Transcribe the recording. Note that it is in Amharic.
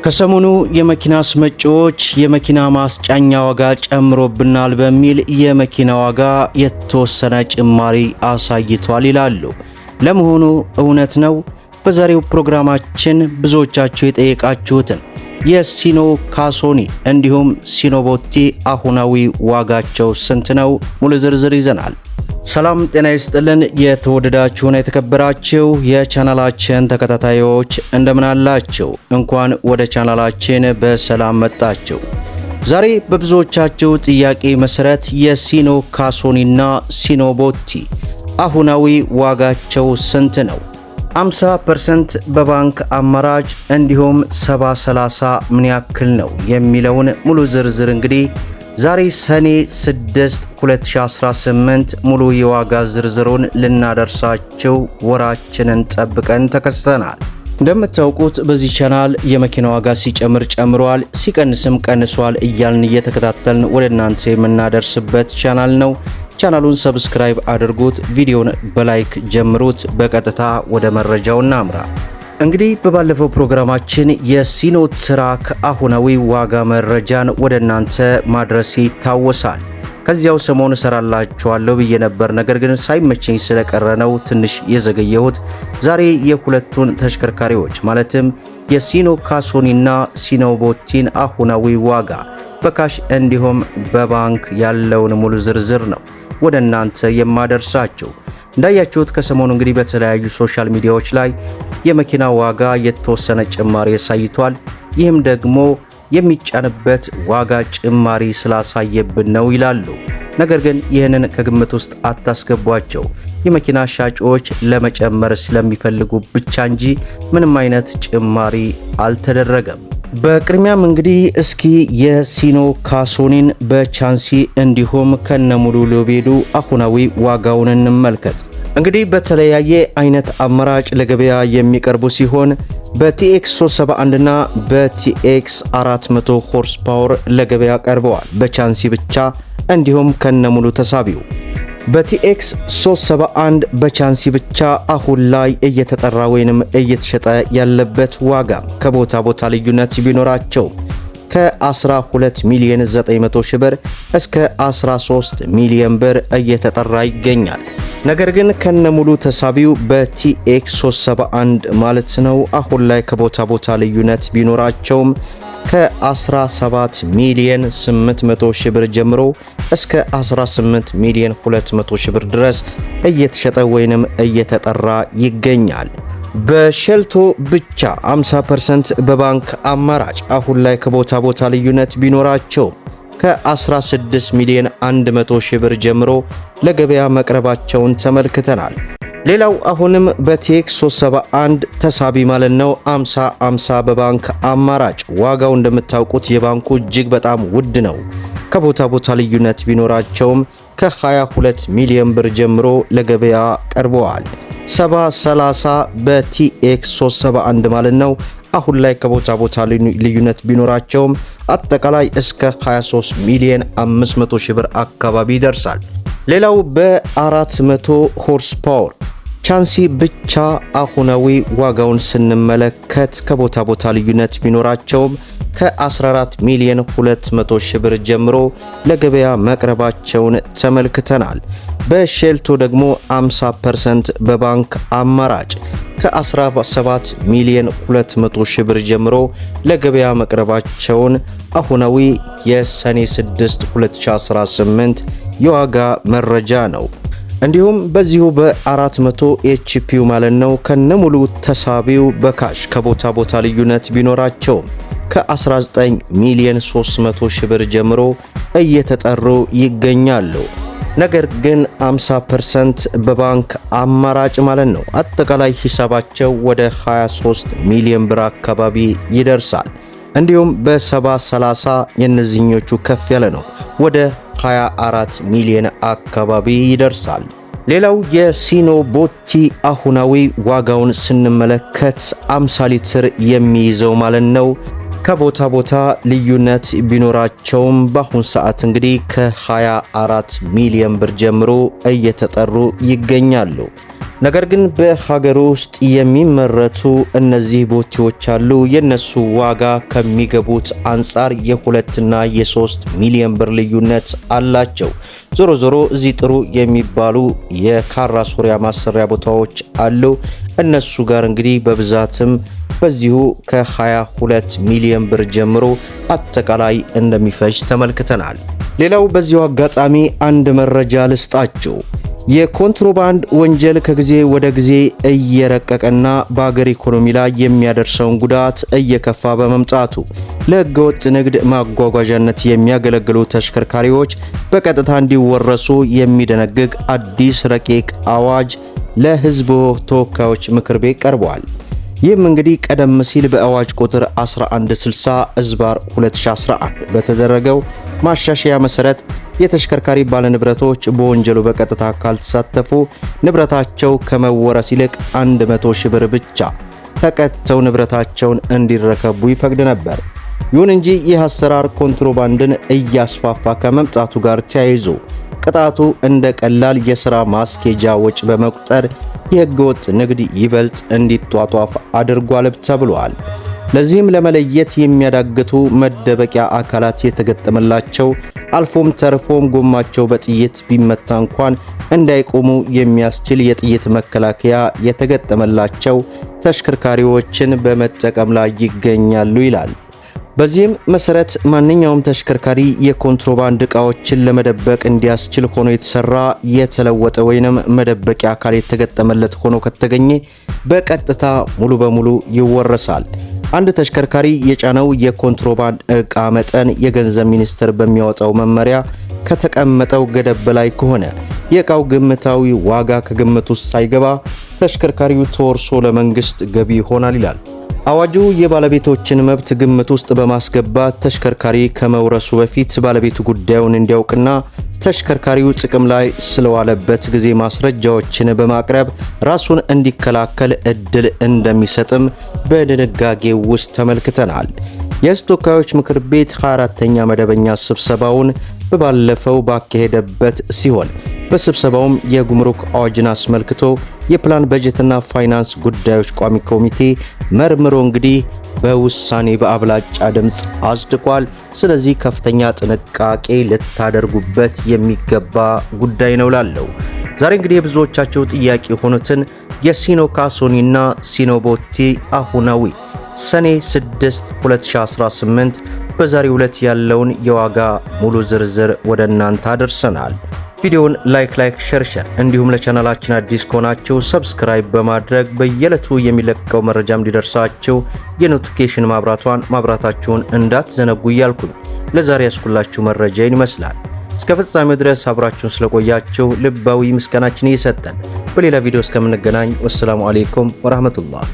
ከሰሞኑ የመኪና አስመጪዎች የመኪና ማስጫኛ ዋጋ ጨምሮብናል በሚል የመኪና ዋጋ የተወሰነ ጭማሪ አሳይቷል ይላሉ። ለመሆኑ እውነት ነው? በዛሬው ፕሮግራማችን ብዙዎቻችሁ የጠየቃችሁትን የሲኖ ካሶኒ እንዲሁም ሲኖ ቦቲ አሁናዊ ዋጋቸው ስንት ነው? ሙሉ ዝርዝር ይዘናል። ሰላም ጤና ይስጥልን። የተወደዳችሁና የተከበራችሁ የቻናላችን ተከታታዮች እንደምን አላችሁ? እንኳን ወደ ቻናላችን በሰላም መጣችሁ። ዛሬ በብዙዎቻችሁ ጥያቄ መሰረት የሲኖ ካሶኒና ሲኖ ቦቲ አሁናዊ ዋጋቸው ስንት ነው? 50% በባንክ አማራጭ እንዲሁም 70/30 ምን ያክል ነው የሚለውን ሙሉ ዝርዝር እንግዲህ ዛሬ ሰኔ 6 2018 ሙሉ የዋጋ ዝርዝሩን ልናደርሳችሁ ወራችንን ጠብቀን ተከስተናል። እንደምታውቁት በዚህ ቻናል የመኪና ዋጋ ሲጨምር ጨምሯል፣ ሲቀንስም ቀንሷል እያልን እየተከታተልን ወደ እናንተ የምናደርስበት ቻናል ነው። ቻናሉን ሰብስክራይብ አድርጉት፣ ቪዲዮን በላይክ ጀምሩት። በቀጥታ ወደ መረጃው እናምራ። እንግዲህ በባለፈው ፕሮግራማችን የሲኖ ትራክ አሁናዊ ዋጋ መረጃን ወደ እናንተ ማድረስ ይታወሳል። ከዚያው ሰሞኑን እሰራላችኋለሁ ብዬ ነበር፣ ነገር ግን ሳይመቸኝ ስለቀረ ነው ትንሽ የዘገየሁት። ዛሬ የሁለቱን ተሽከርካሪዎች ማለትም የሲኖ ካሶኒና ሲኖ ቦቲን አሁናዊ ዋጋ በካሽ እንዲሁም በባንክ ያለውን ሙሉ ዝርዝር ነው ወደ እናንተ የማደርሳችሁ። እንዳያችሁት ከሰሞኑ እንግዲህ በተለያዩ ሶሻል ሚዲያዎች ላይ የመኪና ዋጋ የተወሰነ ጭማሪ ያሳይቷል። ይህም ደግሞ የሚጫንበት ዋጋ ጭማሪ ስላሳየብን ነው ይላሉ። ነገር ግን ይህንን ከግምት ውስጥ አታስገቧቸው። የመኪና ሻጮች ለመጨመር ስለሚፈልጉ ብቻ እንጂ ምንም አይነት ጭማሪ አልተደረገም። በቅድሚያም እንግዲህ እስኪ የሲኖ ካሶኒን በቻንሲ እንዲሁም ከነሙሉ ሎቤዱ አሁናዊ ዋጋውን እንመልከት። እንግዲህ በተለያየ አይነት አማራጭ ለገበያ የሚቀርቡ ሲሆን በቲኤክስ 371 እና በቲኤክስ 400 ሆርስ ፓወር ለገበያ ቀርበዋል በቻንሲ ብቻ እንዲሁም ከነሙሉ ተሳቢው። በቲኤክስ 371 በቻንሲ ብቻ አሁን ላይ እየተጠራ ወይንም እየተሸጠ ያለበት ዋጋ ከቦታ ቦታ ልዩነት ቢኖራቸው ከ12 ሚሊዮን 900 ሺህ ብር እስከ 13 ሚሊዮን ብር እየተጠራ ይገኛል። ነገር ግን ከነሙሉ ተሳቢው በቲኤክስ 371 ማለት ነው አሁን ላይ ከቦታ ቦታ ልዩነት ቢኖራቸውም ከ17 ሚሊዮን 800 ሺህ ብር ጀምሮ እስከ 18 ሚሊዮን 200 ሺህ ብር ድረስ እየተሸጠ ወይንም እየተጠራ ይገኛል። በሼልቶ ብቻ 50% በባንክ አማራጭ አሁን ላይ ከቦታ ቦታ ልዩነት ቢኖራቸው ከ16 ሚሊዮን 100 ሺህ ብር ጀምሮ ለገበያ መቅረባቸውን ተመልክተናል። ሌላው አሁንም በቲኤክስ 371 ተሳቢ ማለት ነው 50 በባንክ አማራጭ ዋጋው እንደምታውቁት የባንኩ እጅግ በጣም ውድ ነው። ከቦታ ቦታ ልዩነት ቢኖራቸውም ከ22 ሚሊዮን ብር ጀምሮ ለገበያ ቀርበዋል። 70/30 በቲኤክስ 371 ማለት ነው አሁን ላይ ከቦታ ቦታ ልዩነት ቢኖራቸውም አጠቃላይ እስከ 23 ሚሊዮን 500 ሺህ ብር አካባቢ ይደርሳል። ሌላው በ400 ሆርስ ፓወር ቻንሲ ብቻ አሁናዊ ዋጋውን ስንመለከት ከቦታ ቦታ ልዩነት ቢኖራቸውም ከ14 ሚሊዮን 200 ሺህ ብር ጀምሮ ለገበያ መቅረባቸውን ተመልክተናል። በሼልቶ ደግሞ 50% በባንክ አማራጭ ከ17 ሚሊዮን 200 ሺህ ብር ጀምሮ ለገበያ መቅረባቸውን አሁናዊ የሰኔ 6 2018 የዋጋ መረጃ ነው። እንዲሁም በዚሁ በ400 ኤችፒው ማለት ነው ከነሙሉ ተሳቢው በካሽ ከቦታ ቦታ ልዩነት ቢኖራቸውም ከ19 ሚሊዮን 300 ሺህ ብር ጀምሮ እየተጠሩ ይገኛሉ። ነገር ግን 50% በባንክ አማራጭ ማለት ነው አጠቃላይ ሂሳባቸው ወደ 23 ሚሊዮን ብር አካባቢ ይደርሳል። እንዲሁም በ70/30 የነዚህኞቹ ከፍ ያለ ነው ወደ 24 ሚሊዮን አካባቢ ይደርሳል። ሌላው የሲኖ ቦቲ አሁናዊ ዋጋውን ስንመለከት 50 ሊትር የሚይዘው ማለት ነው ከቦታ ቦታ ልዩነት ቢኖራቸውም በአሁን ሰዓት እንግዲህ ከ24 ሚሊዮን ብር ጀምሮ እየተጠሩ ይገኛሉ። ነገር ግን በሀገር ውስጥ የሚመረቱ እነዚህ ቦቲዎች አሉ። የነሱ ዋጋ ከሚገቡት አንጻር የ2 እና የ3 ሚሊዮን ብር ልዩነት አላቸው። ዞሮ ዞሮ እዚህ ጥሩ የሚባሉ የካራ ሶሪያ ማሰሪያ ቦታዎች አሉ። እነሱ ጋር እንግዲህ በብዛትም በዚሁ ከ22 ሚሊዮን ብር ጀምሮ አጠቃላይ እንደሚፈጅ ተመልክተናል። ሌላው በዚሁ አጋጣሚ አንድ መረጃ ልስጣችሁ። የኮንትሮባንድ ወንጀል ከጊዜ ወደ ጊዜ እየረቀቀና በአገር ኢኮኖሚ ላይ የሚያደርሰውን ጉዳት እየከፋ በመምጣቱ ለሕገወጥ ንግድ ማጓጓዣነት የሚያገለግሉ ተሽከርካሪዎች በቀጥታ እንዲወረሱ የሚደነግግ አዲስ ረቂቅ አዋጅ ለሕዝብ ተወካዮች ምክር ቤት ቀርቧል። ይህም እንግዲህ ቀደም ሲል በአዋጅ ቁጥር 1160/2011 በተደረገው ማሻሻያ መሰረት የተሽከርካሪ ባለንብረቶች በወንጀሉ በቀጥታ ካልተሳተፉ ንብረታቸው ከመወረስ ይልቅ 100 ሺህ ብር ብቻ ተቀጥተው ንብረታቸውን እንዲረከቡ ይፈቅድ ነበር። ይሁን እንጂ ይህ አሰራር ኮንትሮባንድን እያስፋፋ ከመምጣቱ ጋር ተያይዞ ቅጣቱ እንደ ቀላል የሥራ ማስኬጃ ወጪ በመቁጠር የሕገወጥ ንግድ ይበልጥ እንዲጧጧፍ አድርጓል ተብሏል። ለዚህም ለመለየት የሚያዳግቱ መደበቂያ አካላት የተገጠመላቸው አልፎም ተርፎም ጎማቸው በጥይት ቢመታ እንኳን እንዳይቆሙ የሚያስችል የጥይት መከላከያ የተገጠመላቸው ተሽከርካሪዎችን በመጠቀም ላይ ይገኛሉ ይላል። በዚህም መሰረት ማንኛውም ተሽከርካሪ የኮንትሮባንድ ዕቃዎችን ለመደበቅ እንዲያስችል ሆኖ የተሰራ የተለወጠ ወይንም መደበቂያ አካል የተገጠመለት ሆኖ ከተገኘ በቀጥታ ሙሉ በሙሉ ይወረሳል። አንድ ተሽከርካሪ የጫነው የኮንትሮባንድ ዕቃ መጠን የገንዘብ ሚኒስቴር በሚያወጣው መመሪያ ከተቀመጠው ገደብ በላይ ከሆነ የዕቃው ግምታዊ ዋጋ ከግምት ውስጥ ሳይገባ ተሽከርካሪው ተወርሶ ለመንግስት ገቢ ይሆናል ይላል። አዋጁ የባለቤቶችን መብት ግምት ውስጥ በማስገባት ተሽከርካሪ ከመውረሱ በፊት ባለቤቱ ጉዳዩን እንዲያውቅና ተሽከርካሪው ጥቅም ላይ ስለዋለበት ጊዜ ማስረጃዎችን በማቅረብ ራሱን እንዲከላከል እድል እንደሚሰጥም በድንጋጌው ውስጥ ተመልክተናል። የሕዝብ ተወካዮች ምክር ቤት 24ኛ መደበኛ ስብሰባውን ባለፈው ባካሄደበት ሲሆን በስብሰባውም የጉምሩክ አዋጅን አስመልክቶ የፕላን በጀትና ፋይናንስ ጉዳዮች ቋሚ ኮሚቴ መርምሮ እንግዲህ በውሳኔ በአብላጫ ድምፅ አጽድቋል። ስለዚህ ከፍተኛ ጥንቃቄ ልታደርጉበት የሚገባ ጉዳይ ነው ላለው ዛሬ እንግዲህ የብዙዎቻቸው ጥያቄ የሆኑትን የሲኖካ ሶኒና ሲኖቦቲ አሁናዊ ሰኔ 6 2018 በዛሬው ዕለት ያለውን የዋጋ ሙሉ ዝርዝር ወደ እናንተ አደርሰናል። ቪዲዮውን ላይክ ሼር እንዲሁም ለቻናላችን አዲስ ከሆናችሁ ሰብስክራይብ በማድረግ በየዕለቱ የሚለቀቀው መረጃም እንዲደርሳችሁ የኖቲፊኬሽን ማብራታችሁን እንዳትዘነጉ እያልኩኝ ለዛሬ ያስኩላችሁ መረጃ ይመስላል። እስከ ፍጻሜው ድረስ አብራችሁን ስለቆያችሁ ልባዊ ምስጋናችን እየሰጠን በሌላ ቪዲዮ እስከምንገናኝ ወሰላሙ አለይኩም ወራህመቱላህ።